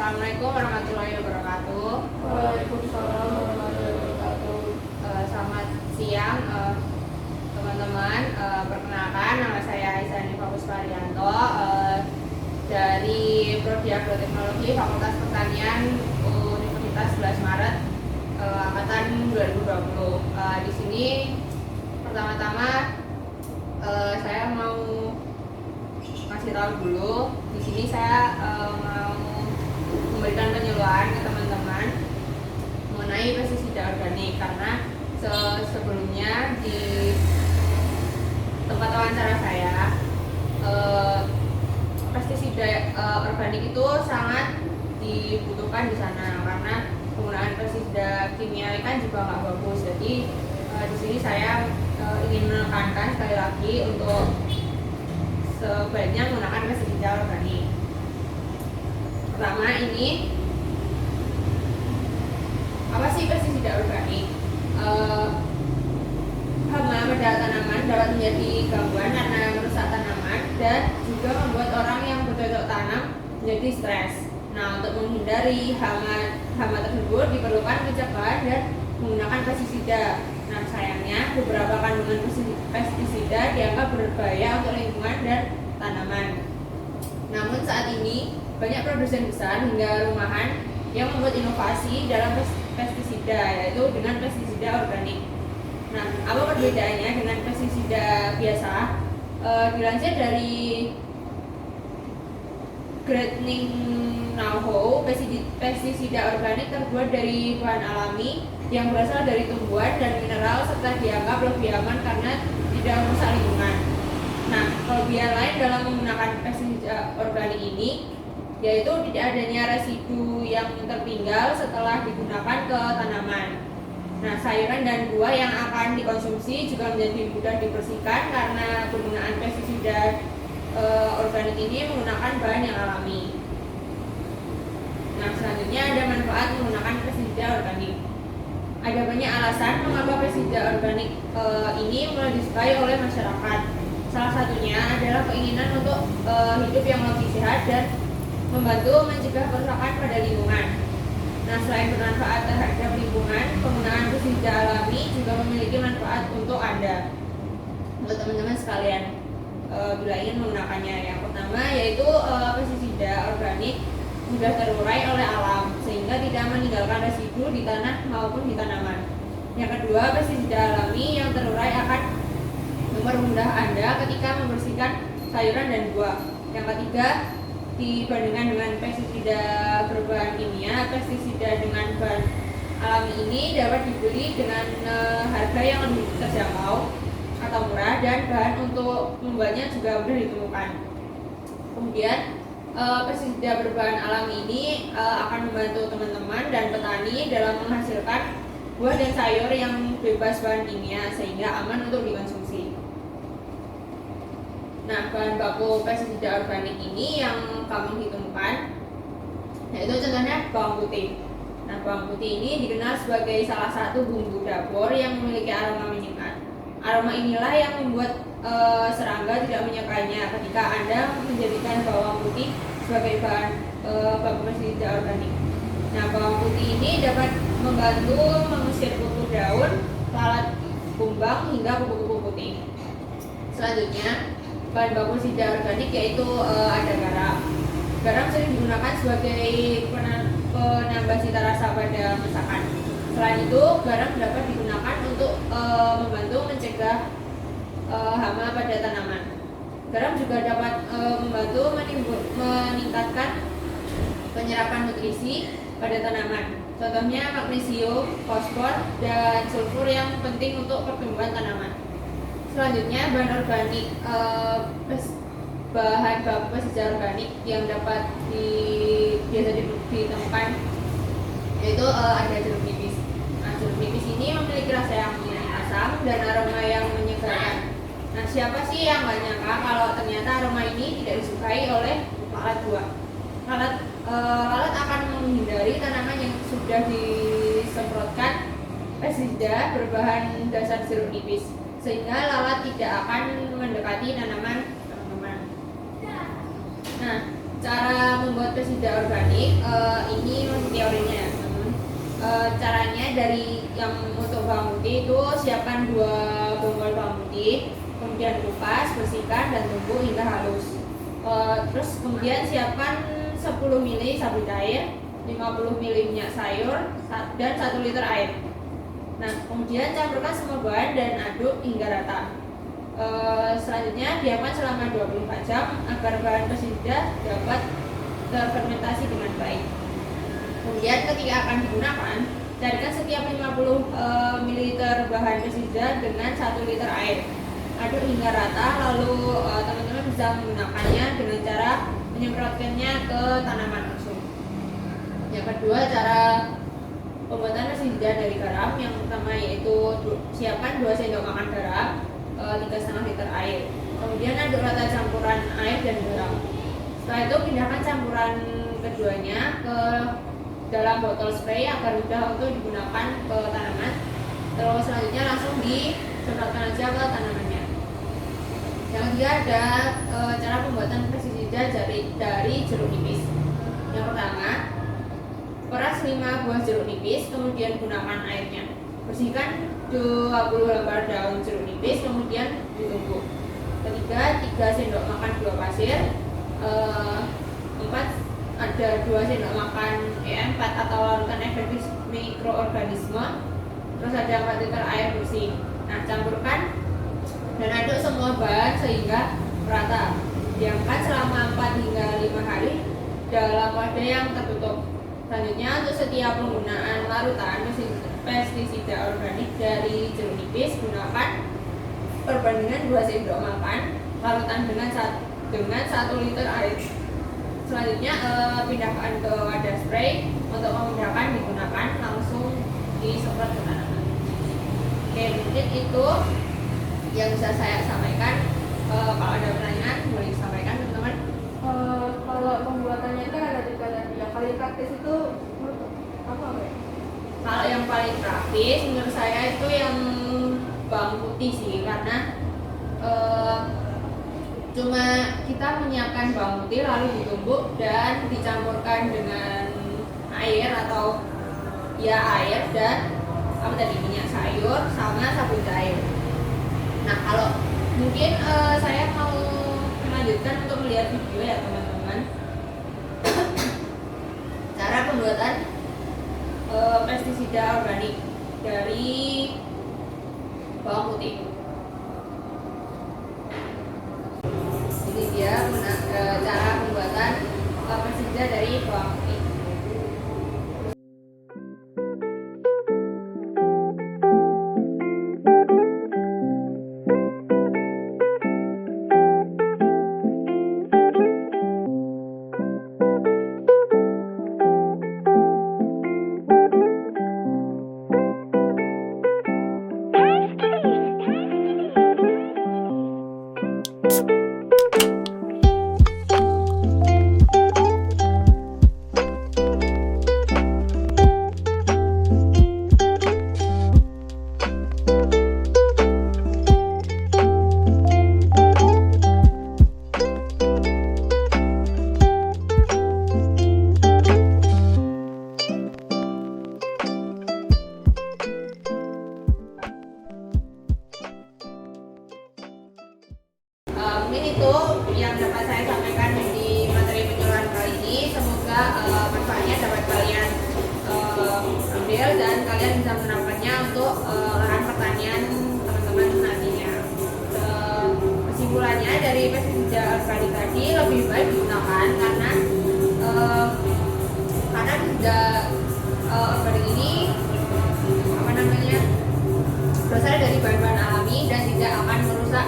Assalamualaikum warahmatullahi wabarakatuh. Waalaikumsalam warahmatullahi wabarakatuh. Selamat siang teman-teman. Perkenalkan, nama saya Aisyah Pusparyanto dari Prodi Agroteknologi Fakultas Pertanian Universitas 11 Maret angkatan 2020. Di sini pertama-tama saya mau kasih tahu dulu. Di sini saya mau memberikan penyuluhan ke teman-teman mengenai pestisida organik, karena sebelumnya di tempat wawancara saya pestisida organik itu sangat dibutuhkan di sana karena penggunaan pestisida kimia kan juga nggak bagus. Jadi di sini saya ingin menekankan sekali lagi untuk sebaiknya menggunakan pestisida organik. Pertama, ini apa sih pestisida organik? Hama pada tanaman dapat menjadi gangguan karena merusak tanaman dan juga membuat orang yang bercocok tanam menjadi stres. Nah, untuk menghindari hama tersebut diperlukan pencegahan dan menggunakan pestisida. Nah, sayangnya beberapa kandungan pestisida dianggap berbahaya untuk lingkungan dan tanaman. Namun saat ini banyak produsen besar hingga rumahan yang membuat inovasi dalam pestisida, yaitu dengan pestisida organik. Nah, apa perbedaannya dengan pestisida biasa? Dilansir dari Gardening Know-how, pestisida organik terbuat dari bahan alami yang berasal dari tumbuhan dan mineral serta dianggap lebih aman karena tidak merusak lingkungan. Nah, kelebihan lain dalam menggunakan pestisida organik ini yaitu tidak adanya residu yang tertinggal setelah digunakan ke tanaman. Nah, sayuran dan buah yang akan dikonsumsi juga menjadi mudah dibersihkan karena penggunaan pestisida organik ini menggunakan bahan yang alami. Nah, selanjutnya ada manfaat menggunakan pestisida organik. Ada banyak alasan mengapa pestisida organik ini mulai disukai oleh masyarakat. Salah satunya adalah keinginan untuk hidup yang lebih sehat dan membantu mencegah kerusakan pada lingkungan. Nah, selain bermanfaat terhadap lingkungan, penggunaan pestisida alami juga memiliki manfaat untuk Anda, untuk teman-teman sekalian bila ingin menggunakannya. Yang pertama yaitu pestisida organik mudah terurai oleh alam sehingga tidak meninggalkan residu di tanah maupun di tanaman. Yang kedua, pestisida alami yang terurai akan mempermudah Anda ketika membersihkan sayuran dan buah. Yang ketiga, dibandingkan dengan pestisida berbahan kimia, pestisida dengan bahan alami ini dapat dibeli dengan harga yang lebih terjangkau atau murah dan bahan untuk membuatnya juga mudah ditemukan. Kemudian pestisida berbahan alami ini akan membantu teman-teman dan petani dalam menghasilkan buah dan sayur yang bebas bahan kimia sehingga aman untuk dikonsumsi. Nah, bahan baku pestisida organik ini yang kami ditemukan yaitu contohnya bawang putih. Nah, bawang putih ini dikenal sebagai salah satu bumbu dapur yang memiliki aroma menyengat. Aroma inilah yang membuat serangga tidak menyukainya ketika Anda menjadikan bawang putih sebagai bahan baku pestisida organik. Nah, bawang putih ini dapat membantu mengusir kutu daun, lalat kumbang hingga kupu-kupu putih. Selanjutnya, bahan baku pestisida organik yaitu ada garam. Garam sering digunakan sebagai penambah cita rasa pada masakan. Selain itu, garam dapat digunakan untuk membantu mencegah hama pada tanaman. Garam juga dapat membantu meningkatkan penyerapan nutrisi pada tanaman. Contohnya magnesium, fosfor, dan sulfur yang penting untuk pertumbuhan tanaman. Selanjutnya, bahan organik, bahan baku pestisida organik yang dapat biasa ditemukan yaitu ada jeruk nipis. Nah, jeruk nipis ini memiliki rasa yang asam dan aroma yang menyegarkan. Nah, siapa sih yang nggak nyangka kalau ternyata aroma ini tidak disukai oleh lalat buah. Lalat akan menghindari tanaman yang sudah disemprotkan pestisida berbahan dasar jeruk nipis, sehingga lalat tidak akan mendekati tanaman teman-teman. Nah, cara membuat pestisida organik, ini masih teorinya ya teman-teman. Caranya dari yang untuk bawang putih itu siapkan 2 bonggol bawang putih, kemudian kupas, bersihkan dan tumbuk hingga halus. Terus kemudian siapkan 10 ml sabut air, 50 ml minyak sayur, dan 1 liter air. Nah, kemudian campurkan semua bahan dan aduk hingga rata. Selanjutnya diamkan selama 24 jam agar bahan pestisida dapat terfermentasi dengan baik. Kemudian ketika akan digunakan, cairkan setiap 50 ml bahan pestisida dengan 1 liter air. Aduk hingga rata, lalu teman-teman bisa menggunakannya dengan cara menyemprotkannya ke tanaman langsung. Yang kedua, cara pembuatan pestisida dari garam. Yang pertama yaitu siapkan 2 sendok makan garam, 3,5 liter air. Kemudian aduk rata campuran air dan garam. Setelah itu pindahkan campuran keduanya ke dalam botol spray agar mudah untuk digunakan ke tanaman. Terus selanjutnya langsung disemprotkan aja ke tanamannya. Yang ketiga ada cara pembuatan pestisida dari jeruk nipis. Yang pertama, peras 5 buah jeruk nipis, kemudian gunakan airnya. Bersihkan 20 lembar daun jeruk nipis, kemudian ditumbuk. Ketiga, 3 sendok makan gula pasir. 4, ada 2 sendok makan EM4 atau larutan efektif mikroorganisme. Terus ada 4 liter air bersih. Nah, campurkan dan aduk semua bahan sehingga merata. Diamkan selama 4 hingga 5 hari dalam wadah yang tertutup. Selanjutnya, untuk setiap penggunaan larutan pestisida organik dari jeruk nipis, gunakan perbandingan 2 sendok makan larutan dengan 1 liter air. Selanjutnya pindahkan ke wadah spray. Untuk memudahkan digunakan langsung disemprot ke tanaman. Oke, mungkin itu yang bisa saya sampaikan. Kalau ada pertanyaan boleh disampaikan teman-teman. Kalau pembuatannya itu ada 3 tadi. Yang paling praktis itu apa ya? Kalau yang paling praktis menurut saya itu yang bawang putih sih, karena cuma kita menyiapkan bawang putih lalu ditumbuk dan dicampurkan dengan air atau air dan minyak sayur sama sabun cair. Nah, kalau mungkin saya mau melanjutkan untuk melihat video ya teman-teman. Cara pembuatan pestisida organik dari bawang putih. Ini dia cara pembuatan pestisida dari bawang putih. Mungkin itu yang dapat saya sampaikan di materi penyuluhan kali ini. Semoga manfaatnya dapat kalian ambil dan kalian bisa menerapkannya untuk lahan pertanian teman-teman nantinya. Kesimpulannya dari pestisida organik tadi lebih baik digunakan karena pestisida organik ini berasal dari bahan-bahan alami dan tidak akan merusak